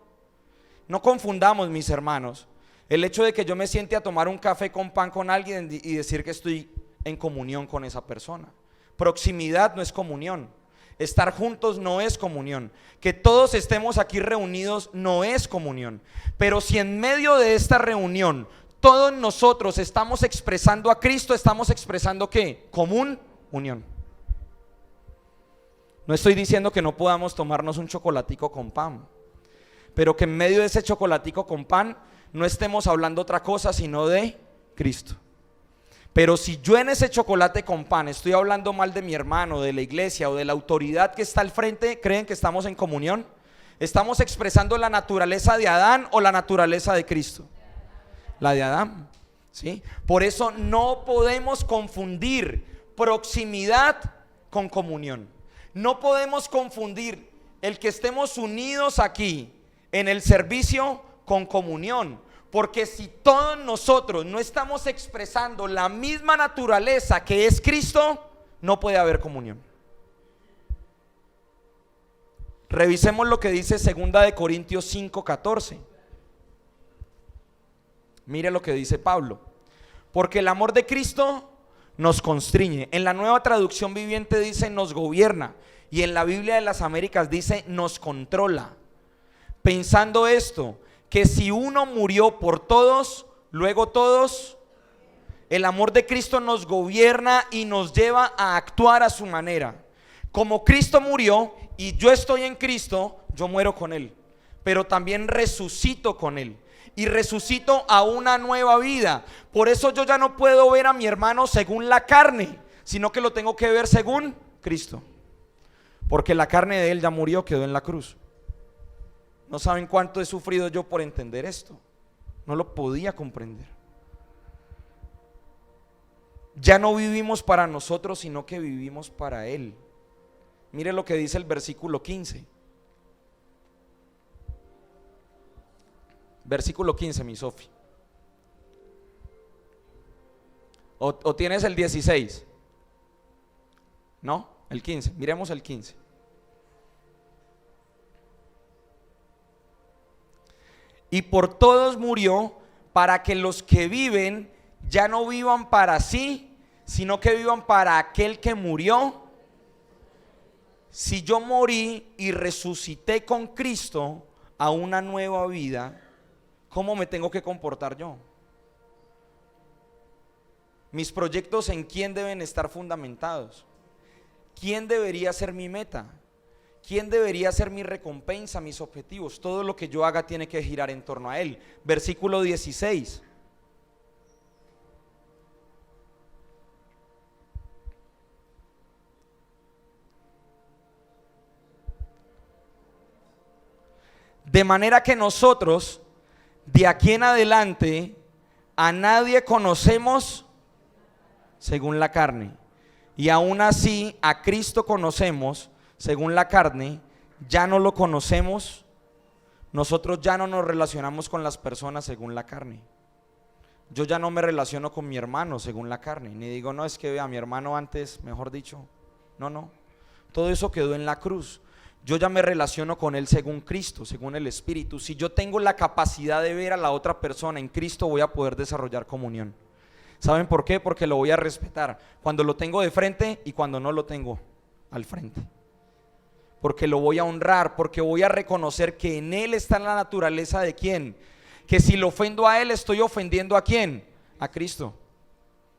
No confundamos, mis hermanos, el hecho de que yo me siente a tomar un café con pan con alguien y decir que estoy en comunión con esa persona. Proximidad no es comunión. Estar juntos no es comunión. Que todos estemos aquí reunidos no es comunión. Pero si en medio de esta reunión todos nosotros estamos expresando a Cristo, estamos expresando ¿qué? Comunión. No estoy diciendo que no podamos tomarnos un chocolatico con pan, pero que en medio de ese chocolatico con pan no estemos hablando otra cosa sino de Cristo. Pero si yo en ese chocolate con pan estoy hablando mal de mi hermano, de la iglesia o de la autoridad que está al frente, ¿creen que estamos en comunión? ¿Estamos expresando la naturaleza de Adán o la naturaleza de Cristo? La de Adán, ¿sí? Por eso no podemos confundir proximidad con comunión. No podemos confundir el que estemos unidos aquí en el servicio con comunión. Porque si todos nosotros no estamos expresando la misma naturaleza que es Cristo, no puede haber comunión. Revisemos lo que dice 2 Corintios 5:14. Mire lo que dice Pablo. Porque el amor de Cristo nos constriñe. En la Nueva Traducción Viviente dice nos gobierna. Y en la Biblia de las Américas dice nos controla. Pensando esto, que si uno murió por todos, luego todos, el amor de Cristo nos gobierna y nos lleva a actuar a su manera. Como Cristo murió y yo estoy en Cristo, yo muero con Él, pero también resucito con Él y resucito a una nueva vida. Por eso yo ya no puedo ver a mi hermano según la carne, sino que lo tengo que ver según Cristo, porque la carne de Él ya murió, quedó en la cruz. No saben cuánto he sufrido yo por entender esto. No lo podía comprender. Ya no vivimos para nosotros, sino que vivimos para Él. Mire lo que dice el versículo 15. Versículo 15, mi Sofi. ¿O tienes el 16? ¿No? El 15. Miremos el 15. Y por todos murió, para que los que viven ya no vivan para sí, sino que vivan para aquel que murió. Si yo morí y resucité con Cristo a una nueva vida, ¿cómo me tengo que comportar yo? Mis proyectos, ¿en quién deben estar fundamentados? ¿Quién debería ser mi meta? ¿Quién debería ser mi recompensa, mis objetivos? Todo lo que yo haga tiene que girar en torno a Él. Versículo 16. De manera que nosotros, de aquí en adelante, a nadie conocemos según la carne. Y aún así, a Cristo conocemos según la carne, ya no lo conocemos. Nosotros ya no nos relacionamos con las personas según la carne. Yo ya no me relaciono con mi hermano según la carne, ni digo, no, es que vea, mi hermano antes, mejor dicho, no. Todo eso quedó en la cruz. Yo ya me relaciono con Él según Cristo, según el Espíritu. Si yo tengo la capacidad de ver a la otra persona en Cristo, voy a poder desarrollar comunión. ¿Saben por qué? Porque lo voy a respetar cuando lo tengo de frente y cuando no lo tengo al frente. Porque lo voy a honrar, porque voy a reconocer que en Él está la naturaleza de ¿quién? Que si lo ofendo a Él, estoy ofendiendo ¿a quién? A Cristo.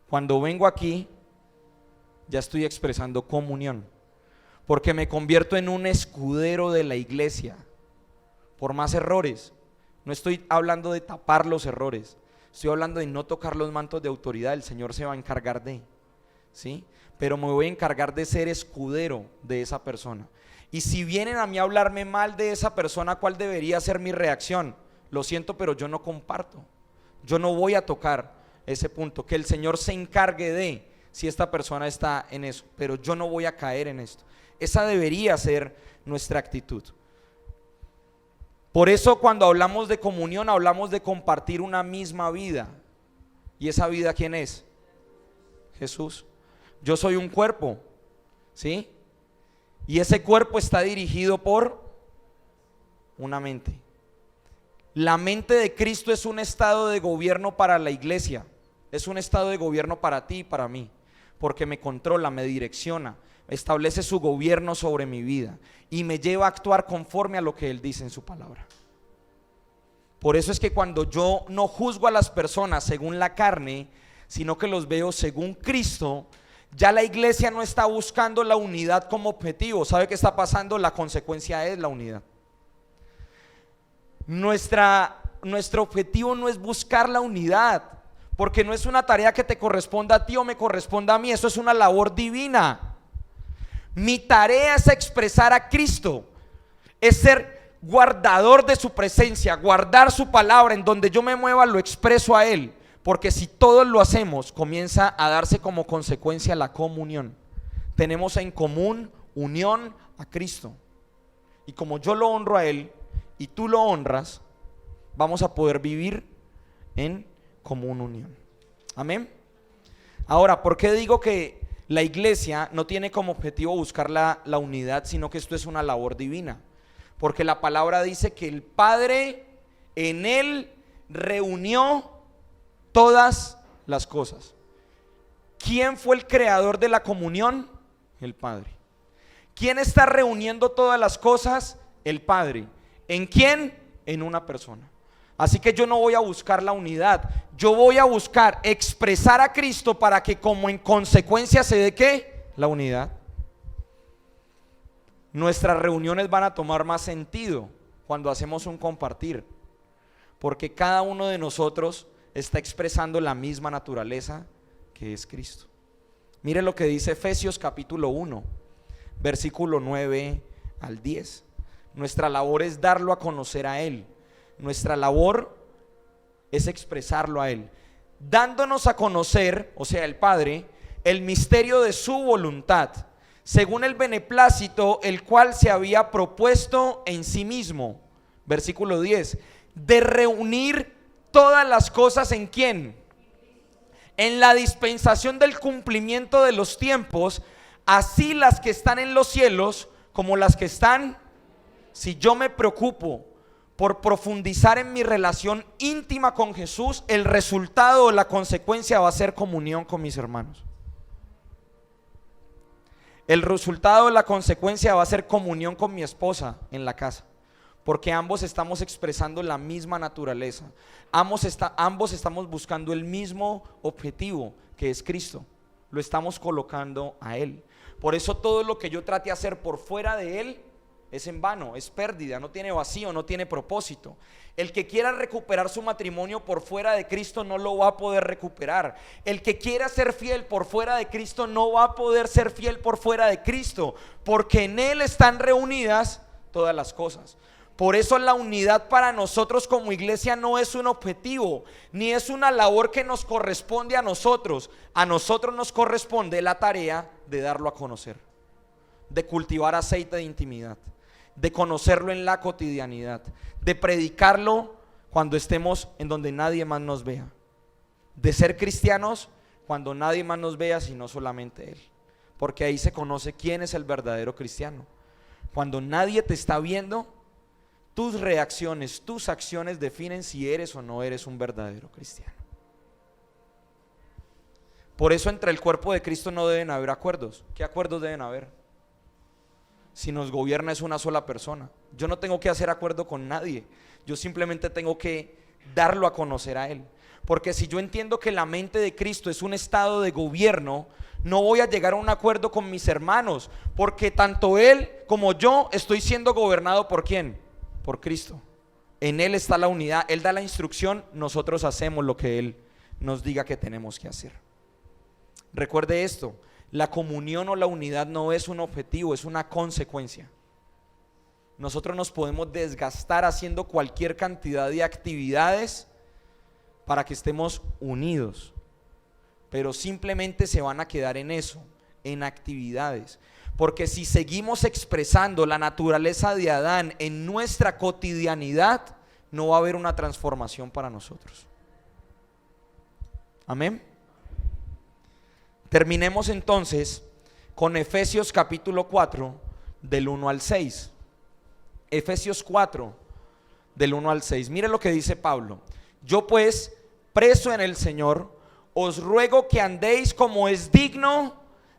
Cuando vengo aquí, ya estoy expresando comunión, porque me convierto en un escudero de la iglesia. Por más errores, no estoy hablando de tapar los errores, estoy hablando de no tocar los mantos de autoridad. El Señor se va a encargar de, ¿sí? Pero me voy a encargar de ser escudero de esa persona. Y si vienen a mí a hablarme mal de esa persona, ¿cuál debería ser mi reacción? Lo siento, pero yo no comparto. Yo no voy a tocar ese punto. Que el Señor se encargue de si esta persona está en eso, pero yo no voy a caer en esto. Esa debería ser nuestra actitud. Por eso cuando hablamos de comunión, hablamos de compartir una misma vida. ¿Y esa vida quién es? Jesús. Yo soy un cuerpo, ¿sí? Y ese cuerpo está dirigido por una mente. La mente de Cristo es un estado de gobierno para la iglesia. Es un estado de gobierno para ti y para mí, porque me controla, me direcciona, establece su gobierno sobre mi vida y me lleva a actuar conforme a lo que Él dice en su palabra. Por eso es que cuando yo no juzgo a las personas según la carne, sino que los veo según Cristo, ya la iglesia no está buscando la unidad como objetivo. ¿Sabe qué está pasando? La consecuencia es la unidad. Nuestro objetivo no es buscar la unidad, porque no es una tarea que te corresponda a ti o me corresponda a mí, eso es una labor divina. Mi tarea es expresar a Cristo, es ser guardador de su presencia, guardar su palabra. En donde yo me mueva lo expreso a Él, porque si todos lo hacemos, comienza a darse como consecuencia la comunión. Tenemos en común unión a Cristo, y como yo lo honro a Él y tú lo honras, vamos a poder vivir en común unión. Amén. Ahora, ¿por qué digo que la iglesia no tiene como objetivo buscar la unidad, sino que esto es una labor divina? Porque la palabra dice que el Padre en Él reunió todas las cosas. ¿Quién fue el creador de la comunión? El Padre. ¿Quién está reuniendo todas las cosas? El Padre. ¿En quién? En una persona. Así que yo no voy a buscar la unidad, yo voy a buscar expresar a Cristo para que como en consecuencia se dé ¿qué? La unidad. Nuestras reuniones van a tomar más sentido cuando hacemos un compartir, porque cada uno de nosotros está expresando la misma naturaleza que es Cristo. Mire lo que dice Efesios capítulo 1, versículo 9 al 10. Nuestra labor es darlo a conocer a Él. Nuestra labor es expresarlo a Él, dándonos a conocer, o sea, el Padre, el misterio de su voluntad, según el beneplácito el cual se había propuesto en sí mismo. Versículo 10, de reunir todas las cosas ¿en quién? En la dispensación del cumplimiento de los tiempos, así las que están en los cielos como las que están. Si yo me preocupo por profundizar en mi relación íntima con Jesús, el resultado o la consecuencia va a ser comunión con mis hermanos. El resultado o la consecuencia va a ser comunión con mi esposa en la casa, porque ambos estamos expresando la misma naturaleza. Ambos estamos buscando el mismo objetivo, que es Cristo. Lo estamos colocando a Él. Por eso todo lo que yo trate de hacer por fuera de Él es en vano, es pérdida, no tiene vacío, no tiene propósito. El que quiera recuperar su matrimonio por fuera de Cristo no lo va a poder recuperar. El que quiera ser fiel por fuera de Cristo no va a poder ser fiel por fuera de Cristo, porque en Él están reunidas todas las cosas. Por eso la unidad para nosotros como iglesia no es un objetivo, ni es una labor que nos corresponde a nosotros. A nosotros nos corresponde la tarea de darlo a conocer, de cultivar aceite de intimidad, de conocerlo en la cotidianidad, de predicarlo cuando estemos en donde nadie más nos vea, de ser cristianos cuando nadie más nos vea sino solamente Él, porque ahí se conoce quién es el verdadero cristiano. Cuando nadie te está viendo, tus reacciones, tus acciones definen si eres o no eres un verdadero cristiano. Por eso entre el cuerpo de Cristo no deben haber acuerdos. ¿Qué acuerdos deben haber? Si nos gobierna es una sola persona. Yo no tengo que hacer acuerdo con nadie, yo simplemente tengo que darlo a conocer a Él. Porque si yo entiendo que la mente de Cristo es un estado de gobierno, no voy a llegar a un acuerdo con mis hermanos, porque tanto Él como yo estoy siendo gobernado ¿por quién? Por Cristo. En Él está la unidad, Él da la instrucción, nosotros hacemos lo que Él nos diga que tenemos que hacer. Recuerde esto: la comunión o la unidad no es un objetivo, es una consecuencia. Nosotros nos podemos desgastar haciendo cualquier cantidad de actividades para que estemos unidos, pero simplemente se van a quedar en eso, en actividades. Porque si seguimos expresando la naturaleza de Adán en nuestra cotidianidad, no va a haber una transformación para nosotros. Amén. Terminemos entonces con Efesios capítulo 4 del 1 al 6. Efesios 4 del 1 al 6. Mire lo que dice Pablo: yo pues, preso en el Señor, os ruego que andéis como es digno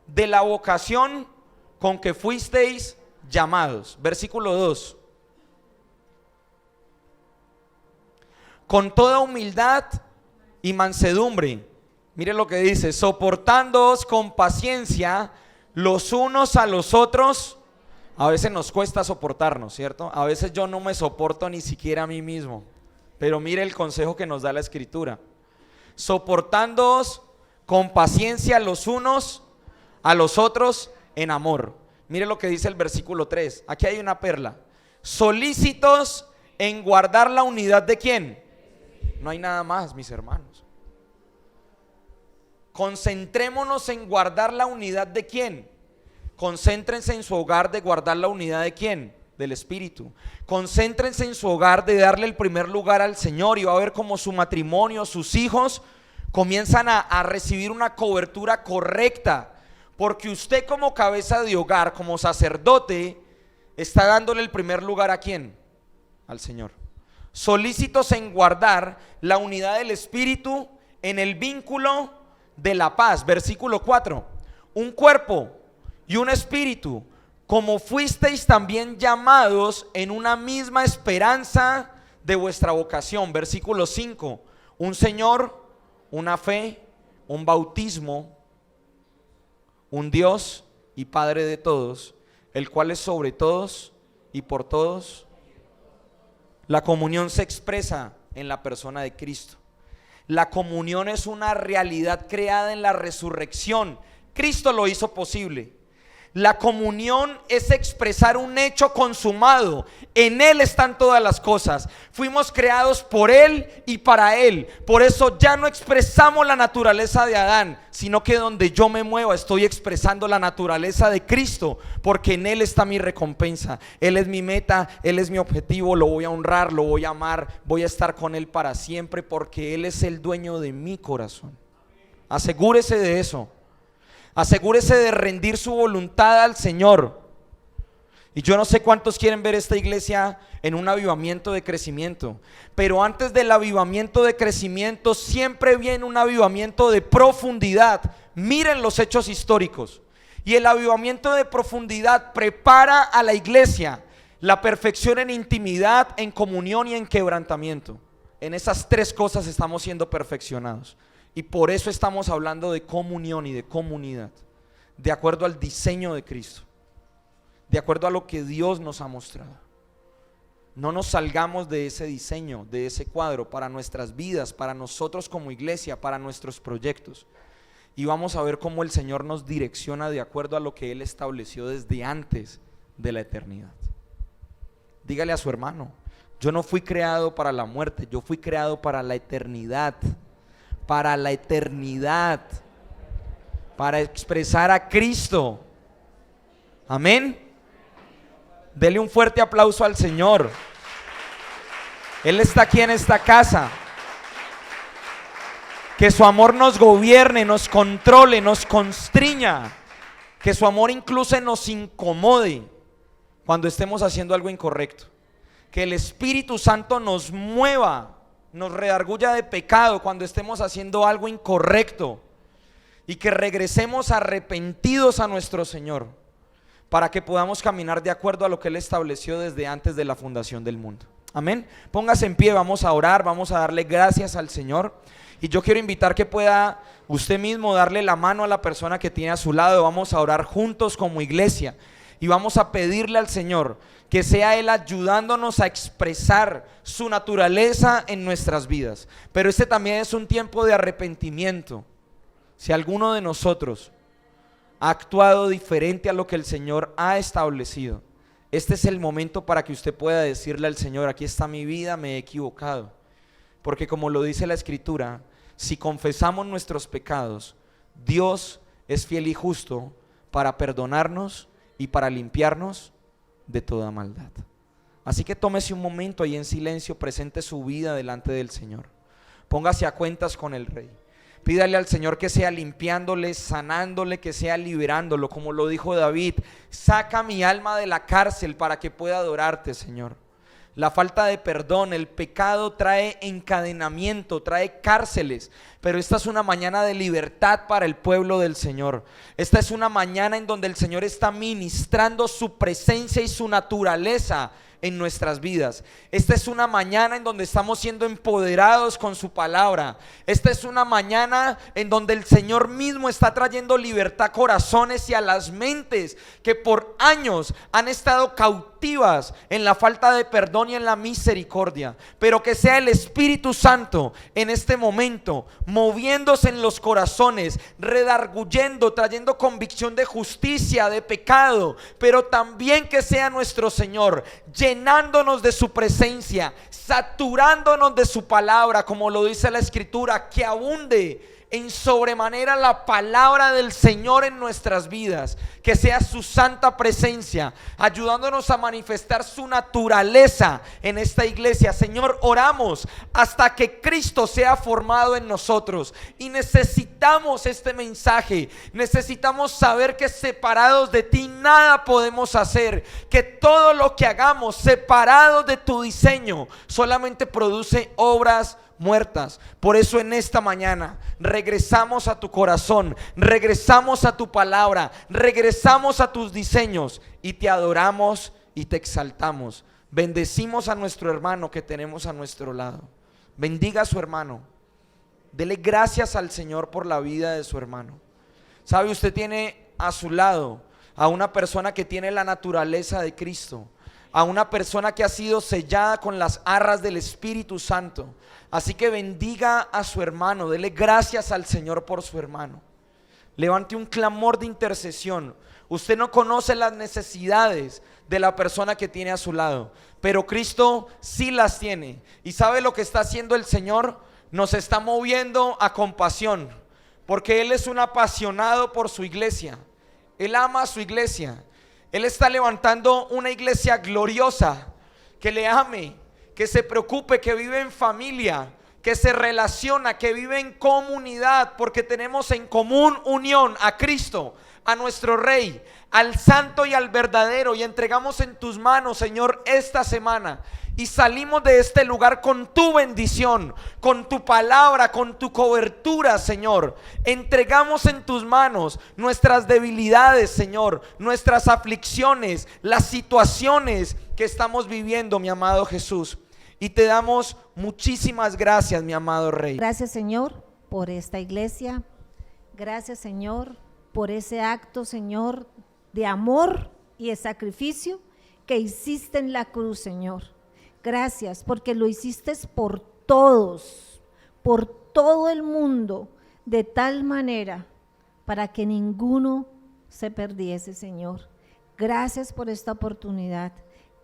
de la vocación con que fuisteis llamados. Versículo 2. Con toda humildad y mansedumbre. Mire lo que dice: soportándoos con paciencia los unos a los otros A veces nos cuesta soportarnos, ¿cierto? A veces yo no me soporto ni siquiera a mí mismo. Pero mire el consejo que nos da la Escritura: soportándoos con paciencia los unos a los otros en amor. Mire lo que dice el versículo 3. Aquí hay una perla. Solícitos en guardar la unidad de ¿quién? No hay nada más, mis hermanos. Concentrémonos en guardar la unidad de ¿quién? Concéntrense en su hogar de guardar la unidad de ¿quién? Del Espíritu. Concéntrense en su hogar de darle el primer lugar al Señor, y va a ver cómo su matrimonio, sus hijos comienzan a recibir una cobertura correcta, porque usted como cabeza de hogar, como sacerdote, está dándole el primer lugar ¿a quién? Al Señor. Solícitos en guardar la unidad del Espíritu en el vínculo de la paz. Versículo 4. Un cuerpo y un espíritu, como fuisteis también llamados en una misma esperanza de vuestra vocación. Versículo 5. Un Señor, una fe, un bautismo, un Dios y Padre de todos, el cual es sobre todos y por todos. La comunión se expresa en la persona de Cristo. La comunión es una realidad creada en la resurrección. Cristo lo hizo posible. La comunión es expresar un hecho consumado. En Él están todas las cosas. Fuimos creados por Él y para Él. Por eso ya no expresamos la naturaleza de Adán, sino que donde yo me mueva estoy expresando la naturaleza de Cristo, porque en Él está mi recompensa. Él es mi meta, Él es mi objetivo. Lo voy a honrar, lo voy a amar, voy a estar con Él para siempre, porque Él es el dueño de mi corazón. Asegúrese de eso. Asegúrese de rendir su voluntad al Señor. Y yo no sé cuántos quieren ver esta iglesia en un avivamiento de crecimiento, pero antes del avivamiento de crecimiento siempre viene un avivamiento de profundidad. Miren los hechos históricos. Y el avivamiento de profundidad prepara a la iglesia la perfección en intimidad, en comunión y en quebrantamiento. En esas tres cosas estamos siendo perfeccionados. Y por eso estamos hablando de comunión y de comunidad, de acuerdo al diseño de Cristo, de acuerdo a lo que Dios nos ha mostrado. No nos salgamos de ese diseño, de ese cuadro, para nuestras vidas, para nosotros como iglesia, para nuestros proyectos. Y vamos a ver cómo el Señor nos direcciona de acuerdo a lo que Él estableció desde antes de la eternidad. Dígale a su hermano: yo no fui creado para la muerte, yo fui creado para la eternidad. Para la eternidad, para expresar a Cristo. Amén. Dele un fuerte aplauso al Señor. Él está aquí en esta casa. Que su amor nos gobierne, nos controle, nos constriña. Que su amor incluso nos incomode cuando estemos haciendo algo incorrecto. Que el Espíritu Santo nos mueva, nos redarguya de pecado cuando estemos haciendo algo incorrecto, y que regresemos arrepentidos a nuestro Señor, para que podamos caminar de acuerdo a lo que Él estableció desde antes de la fundación del mundo. Amén. Póngase en pie, vamos a orar, vamos a darle gracias al Señor. Y yo quiero invitar que pueda usted mismo darle la mano a la persona que tiene a su lado. Vamos a orar juntos como iglesia y vamos a pedirle al Señor que sea Él ayudándonos a expresar su naturaleza en nuestras vidas. Pero este también es un tiempo de arrepentimiento. Si alguno de nosotros ha actuado diferente a lo que el Señor ha establecido, este es el momento para que usted pueda decirle al Señor: aquí está mi vida, me he equivocado. Porque como lo dice la Escritura, si confesamos nuestros pecados, Dios es fiel y justo para perdonarnos y para limpiarnos de toda maldad. Así que tómese un momento ahí en silencio, presente su vida delante del Señor, póngase a cuentas con el Rey, pídale al Señor que sea limpiándole, sanándole, que sea liberándolo, como lo dijo David: saca mi alma de la cárcel para que pueda adorarte, Señor. La falta de perdón, el pecado trae encadenamiento, trae cárceles, pero esta es una mañana de libertad para el pueblo del Señor. Esta es una mañana en donde el Señor está ministrando su presencia y su naturaleza en nuestras vidas. Esta es una mañana en donde estamos siendo empoderados con su palabra. Esta es una mañana en donde el Señor mismo está trayendo libertad a corazones y a las mentes que por años han estado cautivas en la falta de perdón y en la misericordia. Pero que sea el Espíritu Santo en este momento moviéndose en los corazones, redarguyendo, trayendo convicción de justicia, de pecado, pero también que sea nuestro Señor llenándonos de su presencia, saturándonos de su palabra, como lo dice la Escritura, que abunde en sobremanera la palabra del Señor en nuestras vidas, que sea su santa presencia ayudándonos a manifestar su naturaleza en esta iglesia. Señor, oramos hasta que Cristo sea formado en nosotros, y necesitamos este mensaje. Necesitamos saber que separados de ti nada podemos hacer, que todo lo que hagamos separados de tu diseño solamente produce obras muertas. Por eso en esta mañana regresamos a tu corazón, regresamos a tu palabra, regresamos a tus diseños y te adoramos y te exaltamos. Bendecimos a nuestro hermano que tenemos a nuestro lado. Bendiga a su hermano. Dele gracias al Señor por la vida de su hermano. Sabe, usted tiene a su lado a una persona que tiene la naturaleza de Cristo, a una persona que ha sido sellada con las arras del Espíritu Santo. Así que bendiga a su hermano, dele gracias al Señor por su hermano. Levante un clamor de intercesión. Usted no conoce las necesidades de la persona que tiene a su lado, pero Cristo sí las tiene. ¿Y sabe lo que está haciendo el Señor? Nos está moviendo a compasión, porque Él es un apasionado por su iglesia. Él ama a su iglesia. Él está levantando una iglesia gloriosa, que le ame, que se preocupe, que vive en familia, que se relaciona, que vive en comunidad, porque tenemos en común unión a Cristo, a nuestro Rey, al Santo y al verdadero. Y entregamos en tus manos, Señor, esta semana, y salimos de este lugar con tu bendición, con tu palabra, con tu cobertura, Señor. Entregamos en tus manos nuestras debilidades, Señor, nuestras aflicciones, las situaciones que estamos viviendo, mi amado Jesús. Y te damos muchísimas gracias, mi amado Rey. Gracias, Señor, por esta iglesia. Gracias, Señor, por ese acto, Señor, de amor y de sacrificio que hiciste en la cruz, Señor. Gracias porque lo hiciste por todos, por todo el mundo, de tal manera para que ninguno se perdiese, Señor. Gracias por esta oportunidad.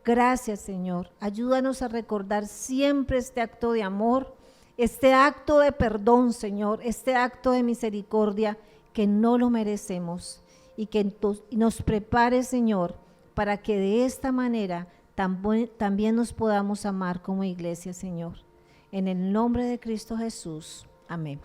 Gracias, Señor. Ayúdanos a recordar siempre este acto de amor, este acto de perdón, Señor, este acto de misericordia que no lo merecemos, y que nos prepare, Señor, para que de esta manera también nos podamos amar como iglesia, Señor. En el nombre de Cristo Jesús. Amén.